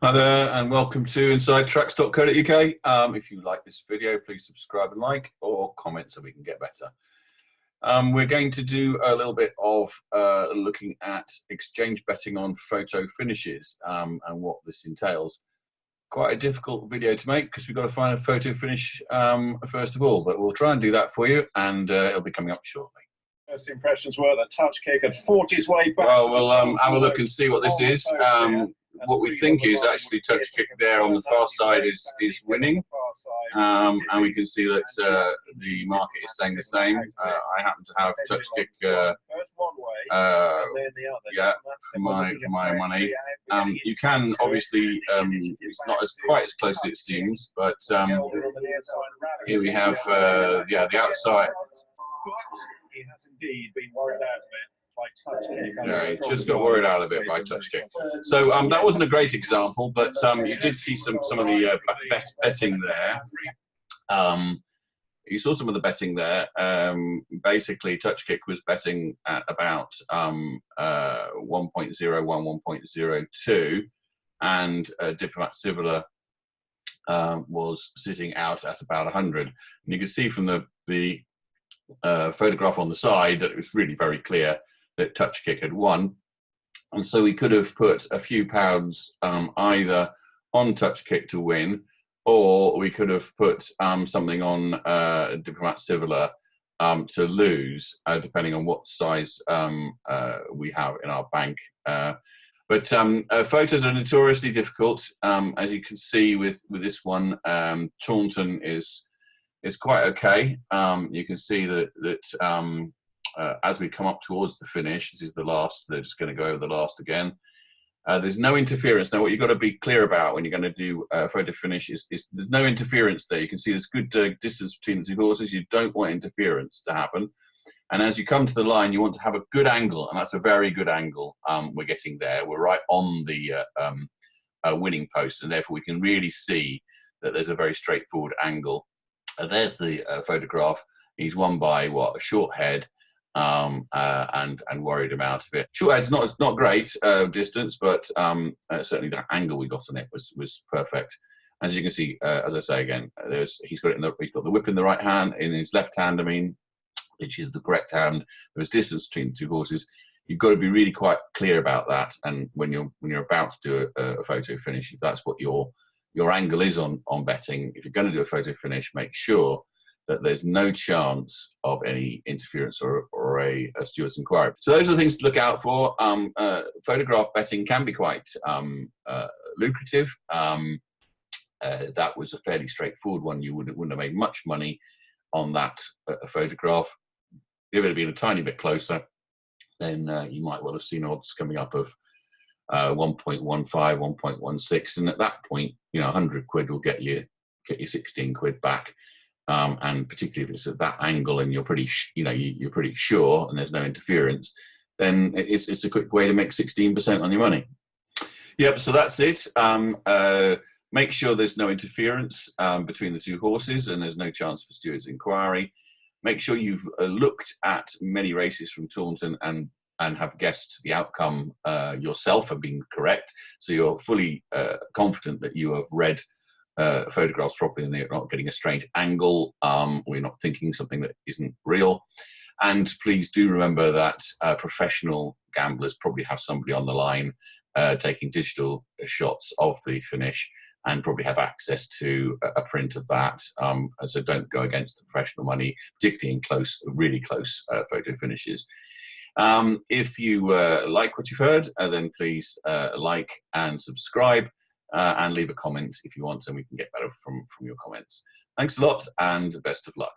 Hi there, and welcome to InsideTracks.co.uk. If you like this video, please subscribe and like, or comment so we can get better. We're going to do a little bit of looking at exchange betting on photo finishes and what this entails. Quite a difficult video to make because we've got to find a photo finish first of all, but we'll try and do that for you, and it'll be coming up shortly. First impressions were that touch kick had fought his way back. Well, we'll have a look and see what this is. What we think is actually touch kick there on the far side is winning, and we can see that the market is saying the same. I happen to have touch kick, yeah, for my money. You can obviously, it's not quite as close as it seems, but here we have, yeah, the outside. He has indeed been worried out a bit by touch kick. Yeah, he just got worried out a bit by touch kick. So that wasn't a great example, but you did see some of the betting there. You saw some of the betting there. Basically, touch kick was betting at about 1.01, 1.02, and Diplomat Civiler was sitting out at about 100. And you can see from the photograph on the side that it was really very clear that touch kick had won, and so we could have put a few pounds either on touch kick to win, or we could have put something on Diplomat Civiler to lose, depending on what size we have in our bank. But photos are notoriously difficult, as you can see with this one. Taunton is quite okay. You can see that as we come up towards the finish, this is the last, they're just going to go over the last again. There's no interference. Now, what you've got to be clear about when you're going to do a photo finish is there's no interference there. You can see there's good distance between the two horses. You don't want interference to happen. And as you come to the line, you want to have a good angle, and that's a very good angle we're getting there. We're right on the winning post, and therefore we can really see that there's a very straightforward angle. There's the photograph. He's won by what, a short head, and worried him out of it. Short head's not great distance, but certainly that angle we got on it was perfect. As you can see, as I say again, he's got the whip in the right hand, in his left hand, I mean, which is the correct hand. There's distance between the two horses. You've got to be really quite clear about that, and when you're about to do a photo finish, if that's what your angle is on betting, if you're going to do a photo finish, make sure that there's no chance of any interference or a steward's inquiry. So those are the things to look out for. Photograph betting can be quite lucrative. That was a fairly straightforward one. You wouldn't have made much money on that photograph. If it had been a tiny bit closer, then you might well have seen odds coming up of 1.15, 1.16, and at that point, 100 quid will get you 16 quid back. And particularly if it's at that angle and you're pretty, you're pretty sure, and there's no interference, then it's a quick way to make 16% on your money. Yep. So that's it. Make sure there's no interference between the two horses, and there's no chance for steward's inquiry. Make sure you've looked at many races from Taunton and have guessed the outcome yourself and been correct. So you're fully confident that you have read photographs properly and you're not getting a strange angle, or you're not thinking something that isn't real. And please do remember that professional gamblers probably have somebody on the line taking digital shots of the finish, and probably have access to a print of that. So don't go against the professional money, particularly in really close photo finishes. If you like what you've heard, then please like and subscribe, and leave a comment if you want, and we can get better from your comments. Thanks a lot, and best of luck.